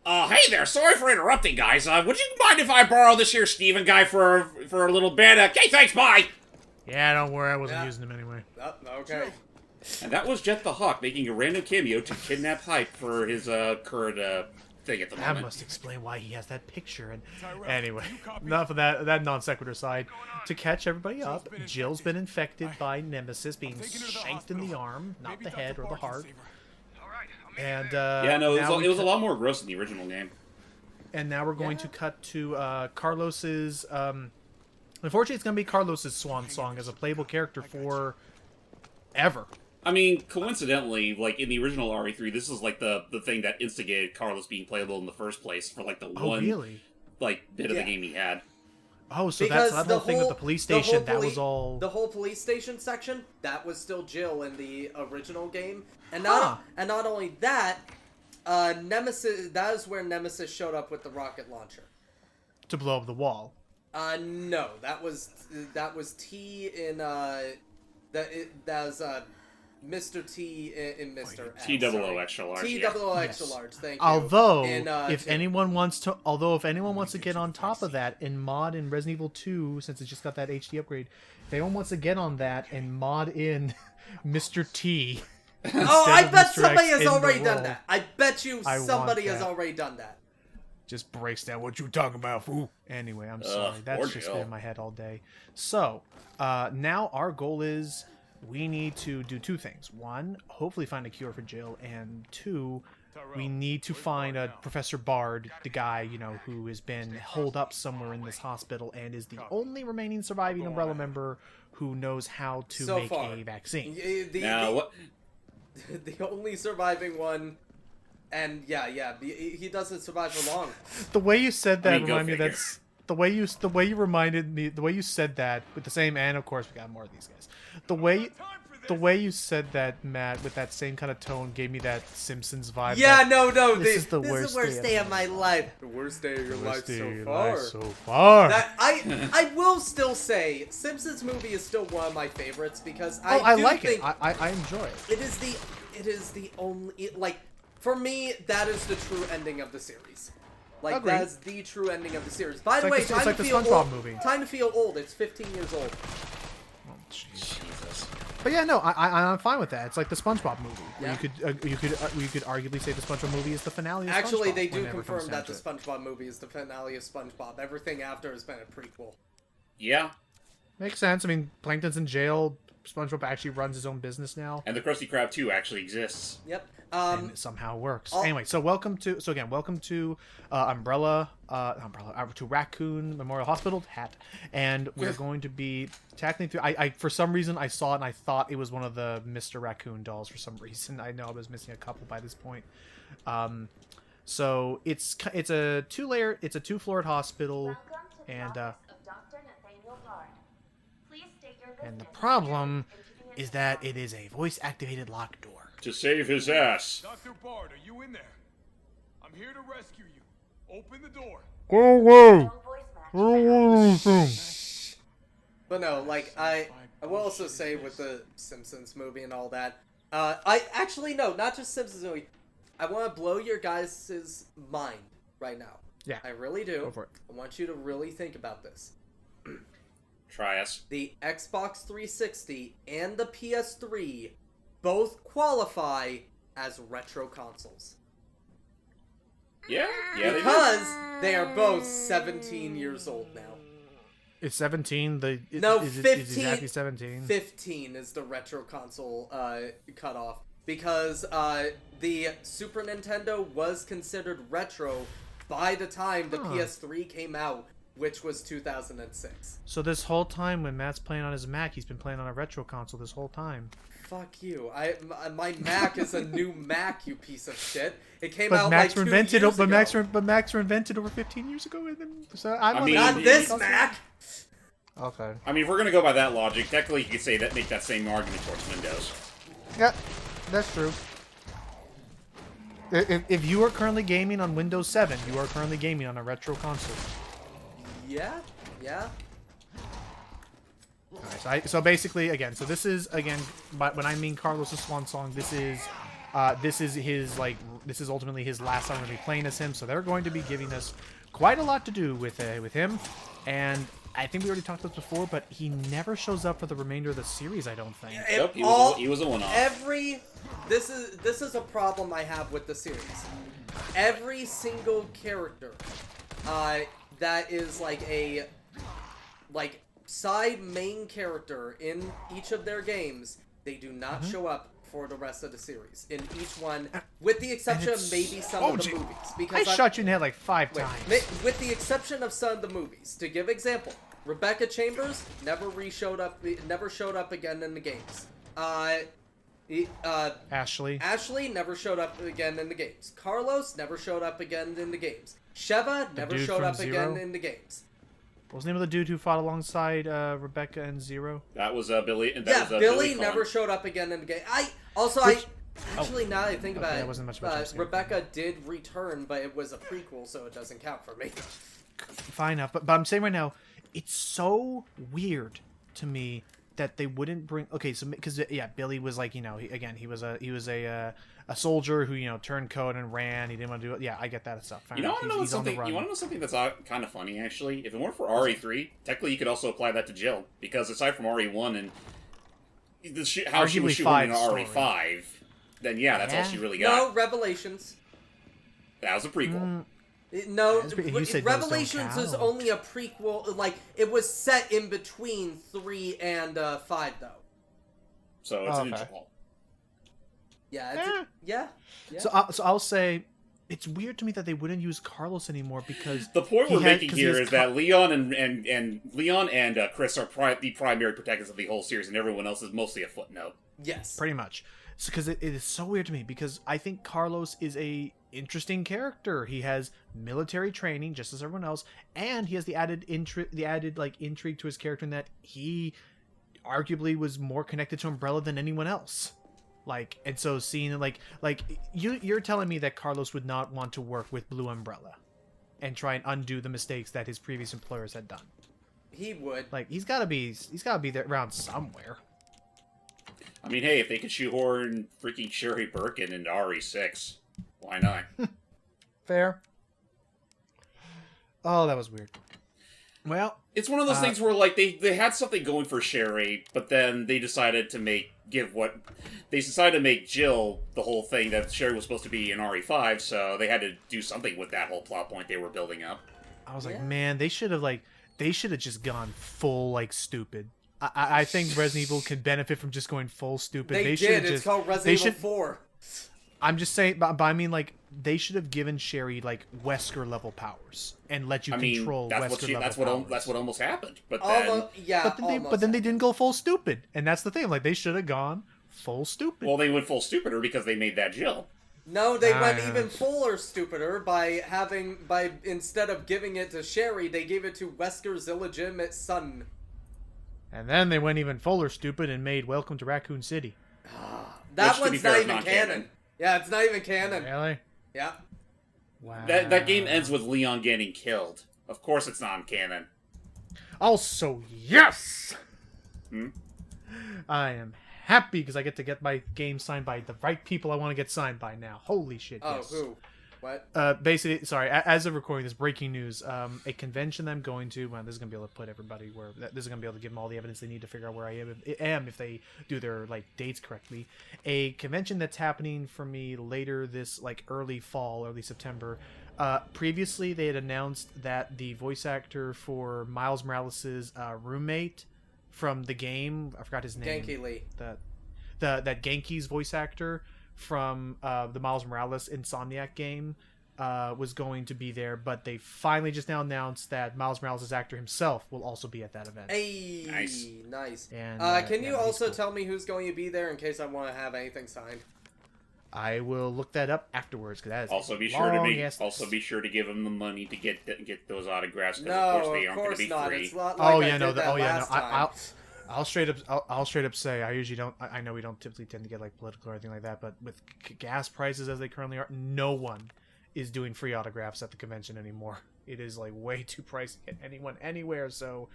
Hey there, sorry for interrupting, guys. Would you mind if I borrow this here Steven guy for a little bit? Okay, thanks, bye! Yeah, don't worry, I wasn't using him anyway. Oh, okay. And that was Jet the Hawk making a random cameo to kidnap Hype for his, current, thing at the moment. That must explain why he has that picture. And anyway, enough of that non sequitur side. To catch everybody up, Jill's been infected by Nemesis, being shanked in the arm, not the head or the heart. And yeah, no, it was a lot more gross in the original game. And now we're going to cut to Carlos's. Unfortunately, it's going to be Carlos's swan song as a playable character for ever. I mean, coincidentally, like, in the original RE3, this is, like, the thing that instigated Carlos being playable in the first place for, like, the bit of the game he had. Oh, so that's that whole thing with the police station, that was all... The whole police station section, that was still Jill in the original game. And not only that, Nemesis, that is where Nemesis showed up with the rocket launcher. To blow up the wall. No, that was T in, that was, Mr. T in Mr. X. T-double-O extra large. T-double-O extra large, thank you. Although, if anyone wants to get on top of that and mod in Resident Evil 2, since it just got that HD upgrade, if anyone wants to get on that and mod in Mr. T. Oh, I bet somebody has already done that. I bet you somebody has already done that. Just breaks down what you talking about, fool. Anyway, I'm sorry. That's just been in my head all day. So, now our goal is we need to do two things. One, hopefully find a cure for Jill, and two, we need to find Professor Bard, the guy, you know, who has been holed up somewhere in this hospital and is the only remaining surviving Umbrella member who knows how to make a vaccine. The only surviving one, and he doesn't survive for long. The way you said that reminded me that's the way you reminded me. The way you said that with the same, and of course we got more of these guys. The way you said that, Matt, with that same kind of tone, gave me that Simpsons vibe. Yeah, no. This is the worst day of my life. The worst day of your life so far. I will still say, Simpsons movie is still one of my favorites because I like it. I enjoy it. It is the only, like, for me, that is the true ending of the series. Like, Agreed. that's the true ending of the series. By the way, it's like the SpongeBob movie. Time to feel old. It's 15 years old. Oh, Jesus. But yeah, no, I'm fine with that. It's like the SpongeBob movie. Yeah. You could arguably say the SpongeBob movie is the finale of SpongeBob. Actually, they do confirm that the SpongeBob movie is the finale of SpongeBob. Everything after has been a prequel. Yeah. Makes sense. I mean, Plankton's in jail. SpongeBob actually runs his own business now. And the Krusty Krab 2 actually exists. Yep. And it somehow works. Anyway, so welcome to Umbrella, to Raccoon Memorial Hospital, and we're going to be tackling through. I for some reason I saw it and I thought it was one of the Mr. Raccoon dolls for some reason. I know I was missing a couple by this point. So it's a two-floored hospital, and the problem is that it is a voice-activated locked door. To save his ass. Dr. Bard, are you in there? I'm here to rescue you. Open the door. Go away. I don't want anything. But no, like, I will also say with the Simpsons movie and all that, not just Simpsons movie, I want to blow your guys' mind right now. Yeah. I really do. Go for it. I want you to really think about this. Try us. The Xbox 360 and the PS3 both qualify as retro consoles. Yeah, because they are both 17 years old now. It's 17. Is 15. exactly 17. 15 is the retro console cutoff because the Super Nintendo was considered retro by the time the PS3 came out, which was 2006. So this whole time when Matt's playing on his Mac, he's been playing on a retro console this whole time. Fuck you. My Mac is a new Mac, you piece of shit. It came but out Macs like 2 years ago. But Macs were invented over 15 years ago. And then, so I mean, not this Mac! Okay. I mean, if we're gonna go by that logic, technically you could say that make that same argument towards Windows. Yeah, that's true. If you are currently gaming on Windows 7, you are currently gaming on a retro console. Yeah. Alright, so basically, again, so this is, again, when I mean Carlos' Swan Song, this is This is ultimately his last time I'm going to be playing as him, so they're going to be giving us quite a lot to do with him. And I think we already talked about this before, but he never shows up for the remainder of the series, I don't think. Yep, he was a one-off. This is a problem I have with the series. Every single character that is like side main character in each of their games, they do not show up for the rest of the series in each one, with the exception of maybe some of the movies. Because I shot you in the head like 5 times. With the exception of some of the movies. To give example, Rebecca Chambers never showed up again in the games. Ashley never showed up again in the games. Carlos never showed up again in the games. Sheva never showed up again in the games. What was the name of the dude who fought alongside Rebecca and Zero? That was Billy. And Billy never showed up again in the game. Now that I think about it, wasn't much Rebecca did return, but it was a prequel, so it doesn't count for me. Fine enough, but I'm saying right now, it's so weird to me that they wouldn't bring. Okay, so because Billy was like, he was a soldier who turned code and ran. He didn't want to do it. Yeah, I get that stuff. You want to know something? You want to know something that's kind of funny actually? If it weren't for RE3, technically you could also apply that to Jill, because aside from RE1 and how she was shooting in RE5, then that's all she really got. No, Revelations. That was a prequel. No, Revelations is only a prequel. Like, it was set in between 3 and 5, though. So it's an interval. Yeah. So I'll say, it's weird to me that they wouldn't use Carlos anymore, because the point we're making here is that Leon and Chris are the primary protagonists of the whole series, and everyone else is mostly a footnote. Yes, pretty much. So because it is so weird to me, because I think Carlos is a interesting character. He has military training just as everyone else, and he has the added intrigue to his character in that he arguably was more connected to Umbrella than anyone else. And so seeing you're telling me that Carlos would not want to work with Blue Umbrella and try and undo the mistakes that his previous employers had done. He would. He's got to be there around somewhere. I mean, hey, if they could shoehorn freaking Sherry Birkin into RE6, why not? Fair. Oh, that was weird. Well, it's one of those things where they had something going for Sherry, but then they decided to make Jill the whole thing that Sherry was supposed to be in RE5, so they had to do something with that whole plot point they were building up. I was like, man, they should have just gone full stupid. I think Resident Evil could benefit from just going full stupid. They did. It's called Resident Evil 4. I'm just saying, but I mean, they should have given Sherry Wesker level powers and let you control Wesker level powers. That's what almost happened. But then they didn't go full stupid, and that's the thing. They should have gone full stupid. Well, they went full stupider because they made that Jill. No, they went even fuller stupider by instead of giving it to Sherry, they gave it to Wesker's illegitimate son. And then they went even fuller stupid and made Welcome to Raccoon City. That one's not even canon. Yeah, it's not even canon. Really? Yeah. Wow. That game ends with Leon getting killed. Of course it's not canon. Also, yes! I am happy because I get to get my game signed by the right people I want to get signed by now. Holy shit, yes. Oh, who? What? Basically, sorry, as of recording this, breaking news, a convention that I'm going to, this is going to be able to put everybody this is going to be able to give them all the evidence they need to figure out where I am if they do their, dates correctly. A convention that's happening for me later this, early fall, early September. Previously, they had announced that the voice actor for Miles Morales' roommate from the game, I forgot his name. Genki Lee. That Genki's voice actor from the Miles Morales Insomniac game was going to be there, but they finally just now announced that Miles Morales' actor himself will also be at that event. Hey, nice. And, can you also tell me who's going to be there in case I want to have anything signed? I will look that up afterwards. Cause that is also be sure to give them the money to get those autographs. No, of course they aren't going to be not. free. It's not like I'll straight up say I usually don't. I know we don't typically tend to get political or anything like that, but with gas prices as they currently are, no one is doing free autographs at the convention anymore. It is way too pricey to get anyone anywhere. So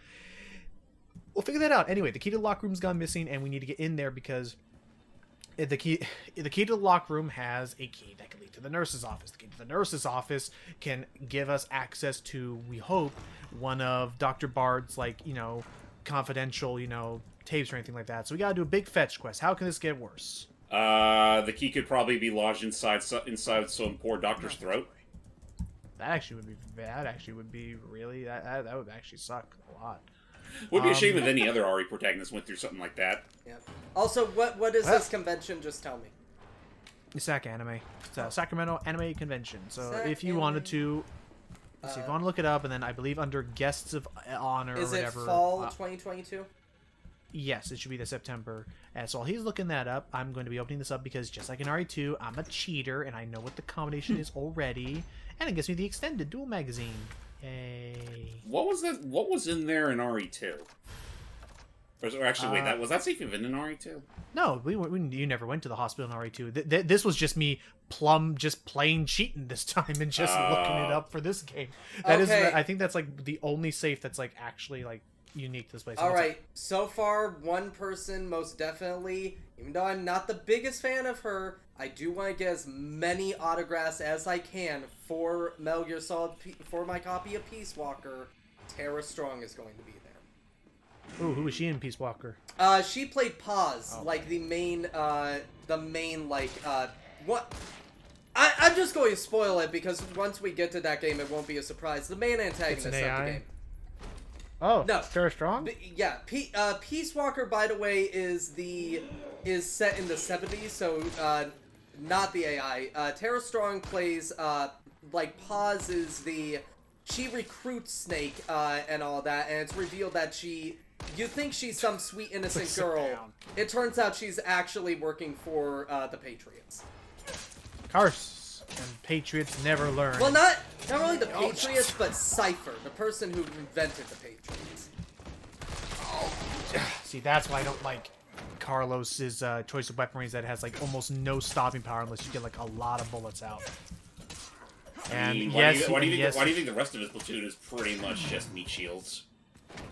we'll figure that out. Anyway, the key to the locker room's gone missing, and we need to get in there because the key to the locker room has a key that can lead to the nurse's office. The key to the nurse's office can give us access to, we hope, one of Dr. Bard's, like, you know, confidential, you know, tapes or anything like that. So we gotta do a big fetch quest. How can this get worse? The key could probably be lodged inside some poor doctor's throat. That actually would be really, that would actually suck a lot. Would be a shame if any other RE protagonist went through something like that. Yeah. Also, what is this convention? Just tell me. It's SAC Anime. It's a Sacramento Anime Convention. So SAC if you Anime. wanted to, if you want to look it up, and then I believe under Guests of Honor or whatever. Is it fall 2022? Yes, it should be the September. And so while he's looking that up, I'm going to be opening this up because just like in RE2, I'm a cheater and I know what the combination is already, and it gives me the extended dual magazine. Yay. What was that? What was in there in RE2? Or actually, wait, was that safe even in RE2? No, you never went to the hospital in RE2. This was just me just plain cheating this time and just looking it up for this game. That is, I think that's like the only safe that's like actually like unique to this place. All right, so far one person most definitely, even though I'm not the biggest fan of her, I do want to get as many autographs as I can for Metal Gear Solid for my copy of Peace Walker. Tara Strong is going to be there. Ooh, who was she in Peace Walker? She played Paz, like the main like what. I'm just going to spoil it because once we get to that game, it won't be a surprise. The main antagonist of the game. Oh, no, Tara Strong? Yeah, Peace Walker, by the way, is set in the 70s, so not the AI. Tara Strong plays like Paz is she recruits Snake and all that, and it's revealed that you think she's some sweet innocent girl. It turns out she's actually working for the Patriots. Curse. And Patriots never learn. Well, not really the Patriots, but Cypher, the person who invented the Patriots. See, that's why I don't like Carlos's choice of weaponry that has like almost no stopping power unless you get like a lot of bullets out. And why do you think the rest of his platoon is pretty much just meat shields?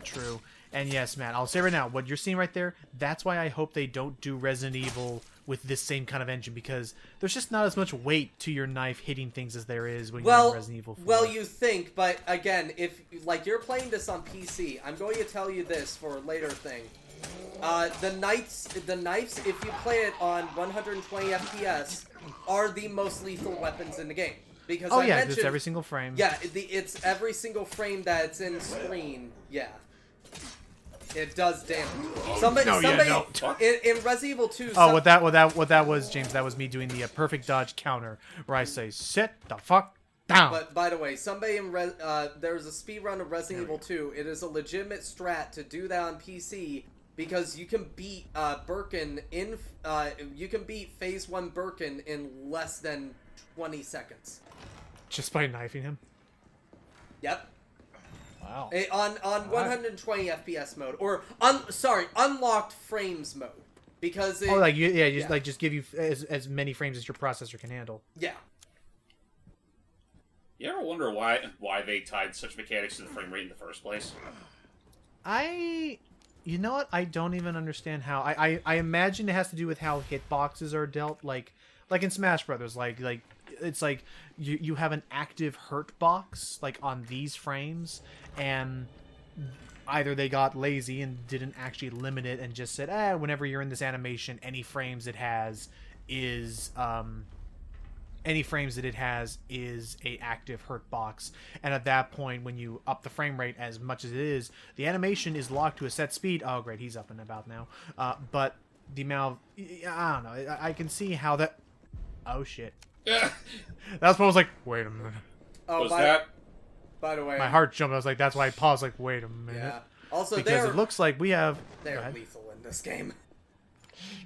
True. And yes, man, I'll say right now, what you're seeing right there, that's why I hope they don't do Resident Evil with this same kind of engine, because there's just not as much weight to your knife hitting things as there is when you're in Resident Evil 4. Well, you think, but again, if like you're playing this on PC, I'm going to tell you this for a later thing. The knives, if you play it on 120 FPS, are the most lethal weapons in the game. Because I mentioned, it's every single frame. Yeah, it's every single frame that's in screen. Yeah. It does damage. Somebody in Resident Evil 2. What that was, James? That was me doing the perfect dodge counter, where I say, "Sit the fuck down." But by the way, somebody in there's a speedrun of Resident Evil 2. It is a legitimate strat to do that on PC because you can beat Birkin in you can beat Phase 1 Birkin in less than 20 seconds. Just by knifing him. Yep. Wow. On 120 FPS mode, or unlocked frames mode, because just give you as many frames as your processor can handle. Yeah. You ever wonder why they tied such mechanics to the frame rate in the first place? You know what? I don't even understand how. I imagine it has to do with how hitboxes are dealt, like in Smash Brothers, like it's like you have an active hurt box like on these frames, and either they got lazy and didn't actually limit it and just said, whenever you're in this animation, any frames it has is a active hurt box, and at that point when you up the frame rate as much as it is, the animation is locked to a set speed. Oh great, he's up and about now. But the amount of, I don't know, I can see how that. Oh shit. That's when I was like, wait a minute. Oh, by the way, my heart jumped. I was like, that's why I paused. Like, wait a minute. Yeah. Also, because it looks like we have. They're lethal in this game.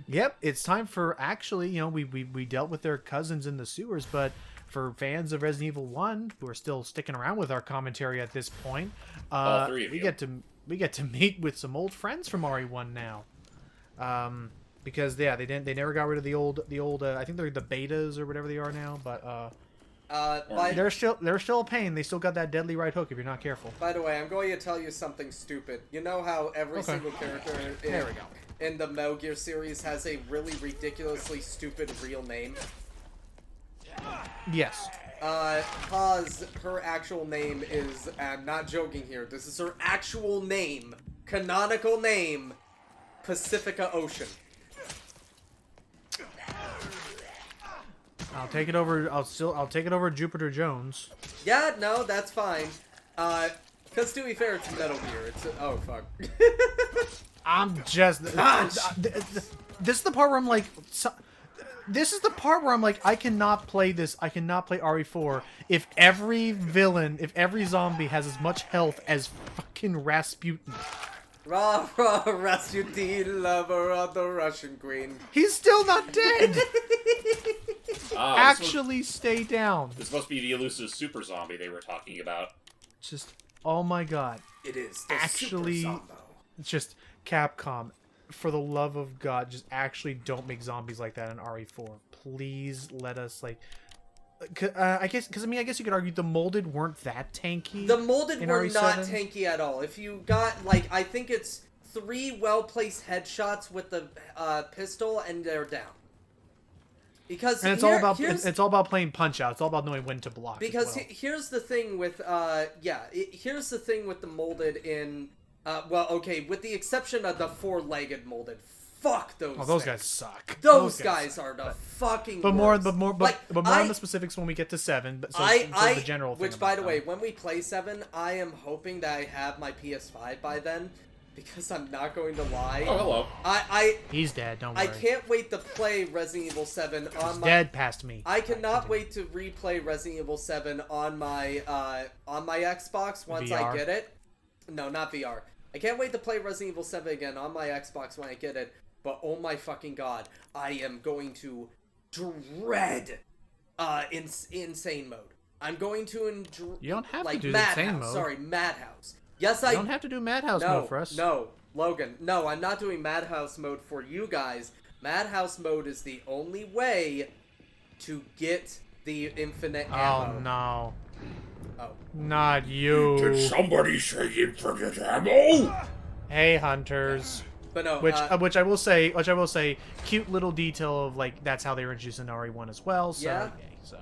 Yep, it's time for actually. We dealt with their cousins in the sewers, but for fans of Resident Evil 1 who are still sticking around with our commentary at this point, all three of we get to meet with some old friends from RE1 now. Because they never got rid of the old I think they're the betas or whatever they are now, but They're still a pain. They still got that deadly right hook if you're not careful. By the way, I'm going to tell you something stupid. You know how every single character in the Metal Gear series has a really ridiculously stupid real name? Yes. Paz, her actual name is, I'm not joking here, this is her actual name, canonical name, Pacifica Ocean. I'll take it over. I'll take it over Jupiter Jones. Yeah, no, that's fine. Because to be fair, it's Metal Gear. It's oh fuck. I'm just. This is the part where I'm like. This is the part where I'm like, I cannot play this. I cannot play RE4 if every villain, if every zombie has as much health as fucking Rasputin. Rah, rah, Rasputin, lover of the Russian queen. He's still not dead! Actually, stay down. This must be the elusive super zombie they were talking about. Just, oh my god. It is the actually, super zombo. Just, Capcom, for the love of God, just actually don't make zombies like that in RE4. Please let us, like... I guess you could argue the molded weren't that tanky. The molded were RE7. not tanky at all. If you got, like, I think it's 3 well-placed headshots with the pistol, and they're down. Because and it's all about playing punch out. It's all about knowing when to block. Because well. Here's the thing with here's the thing with the molded in with the exception of the 4-legged molded. Fuck those. Oh, those things. guys suck. Those guys are the fucking. But worst. more on the specifics when we get to 7. But the general. Which, by the way, when we play 7, I am hoping that I have my PS5 by then, because I'm not going to lie. Oh, hello. He's dead. Don't worry. I can't wait to play Resident Evil 7 on my. Dead past me. I cannot wait to replay Resident Evil 7 on my Xbox once VR? I get it. No, not VR. I can't wait to play Resident Evil 7 again on my Xbox when I get it. But oh my fucking god, I am going to dread insane mode. I'm going to You don't have like to do Madhouse. insane mode. Sorry, Madhouse. Yes, You don't have to do Madhouse mode for us. No, Logan. No, I'm not doing Madhouse mode for you guys. Madhouse mode is the only way to get the infinite ammo. Oh no. Oh. Not you. Did somebody say infinite ammo? Hey, hunters. But no, which I will say, cute little detail of like that's how they were introduced in RE1 as well. So yeah. Okay, so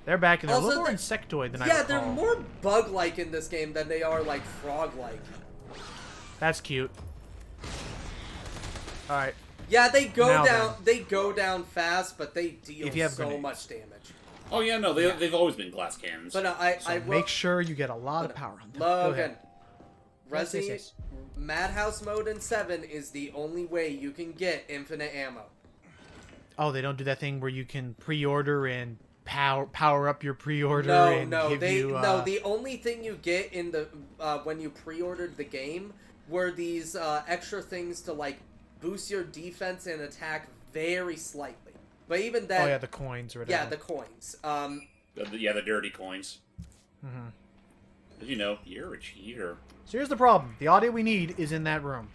they're back and they're Also, a little more insectoid than I yeah, recall. they're more bug-like in this game than they are like frog-like. That's cute. All right. Yeah, they go Now down. then. They go down fast, but they deal If you have so grenades. much damage. Oh yeah, no, they've always been glass cannons. But I will Make sure you get a lot of power on them. Go Logan, ahead. Resident Madhouse mode in 7 is the only way you can get infinite ammo. Oh, they don't do that thing where you can pre-order and power up your pre-order and give you... No, the only thing you get in the when you pre-ordered the game were these extra things to like boost your defense and attack very slightly. But even that... Oh yeah, the coins or whatever. Yeah, the coins. The dirty coins. Mm-hmm. But you know, you're a cheater. So here's the problem. The audio we need is in that room.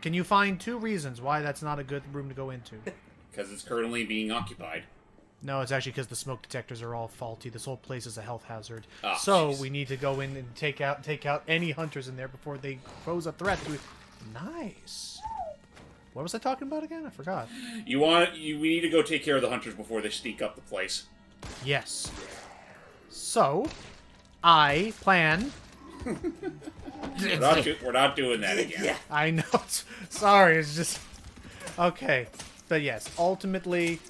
Can you find 2 reasons why that's not a good room to go into? Because it's currently being occupied. No, it's actually because the smoke detectors are all faulty. This whole place is a health hazard. Oh, so geez. we need to go in and take out any hunters in there before they pose a threat to... Nice. What was I talking about again? I forgot. We need to go take care of the hunters before they sneak up the place. Yes. So, I plan... We're not doing that again. Yeah. I know. Sorry, it's just... Okay. But yes, ultimately...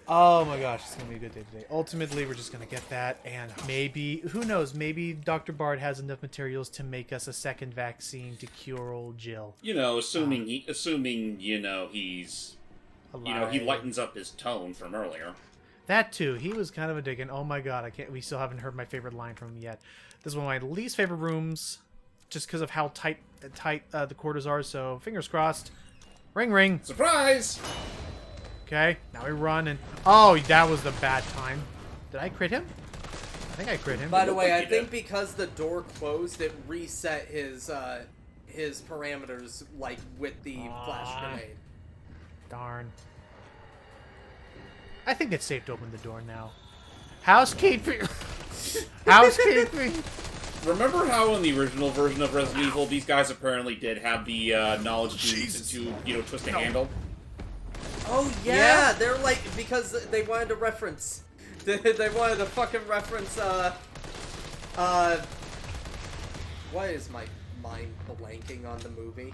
Oh my gosh, it's going to be a good day today. Ultimately, we're just going to get that, and maybe... Who knows? Maybe Dr. Bard has enough materials to make us a second vaccine to cure old Jill. You know, assuming he's... Alive. You know, he lightens up his tone from earlier. That too. He was kind of a digging. Oh my god, we still haven't heard my favorite line from him yet. This is one of my least favorite rooms, just because of how tight the quarters are, so fingers crossed. Ring ring. Surprise! Okay, now we run and... Oh, that was the bad time. Did I crit him? I think I crit him. By the way, I you think did. because the door closed, it reset his parameters, like, with the flash grenade. Darn. I think it's safe to open the door now. Housekeeping. Housekeeping. Remember how in the original version of Resident Evil, these guys apparently did have the knowledge to twist a handle? Oh yeah, they're like, because they wanted to reference, they wanted to fucking reference, why is my mind blanking on the movie?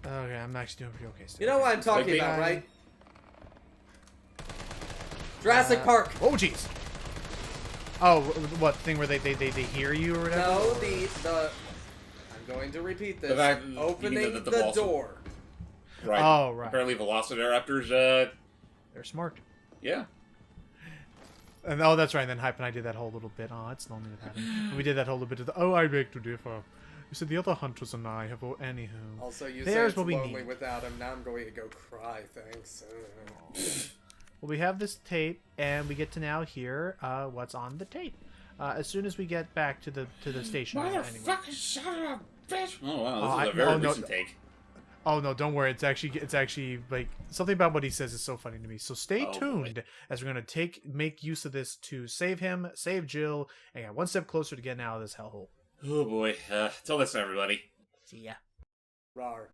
Okay, I'm actually doing pretty okay still. You know what I'm talking about, right? Jurassic Park! Oh, jeez! Oh, what thing where they hear you or whatever? No, or? the I'm going to repeat this. Opening the door. Right. Oh, right. Apparently Velociraptors, they're smart. Yeah. And that's right, and then Hype and I did that whole little bit. Oh, it's lonely with Adam. We did that whole little bit of the, I beg to differ. You said the other hunters and I have, anywho. Also, you There's say it's what lonely need. without him. Now I'm going to go cry, thanks. Well, we have this tape, and we get to now hear what's on the tape. As soon as we get back to the station. Motherfucker, son of a bitch! Oh wow, this is a very recent take. Oh no, don't worry. It's actually like something about what he says is so funny to me. So stay tuned as we're gonna make use of this to save him, save Jill, and get one step closer to getting out of this hellhole. Oh boy. Till next time, everybody. See ya. Rawr.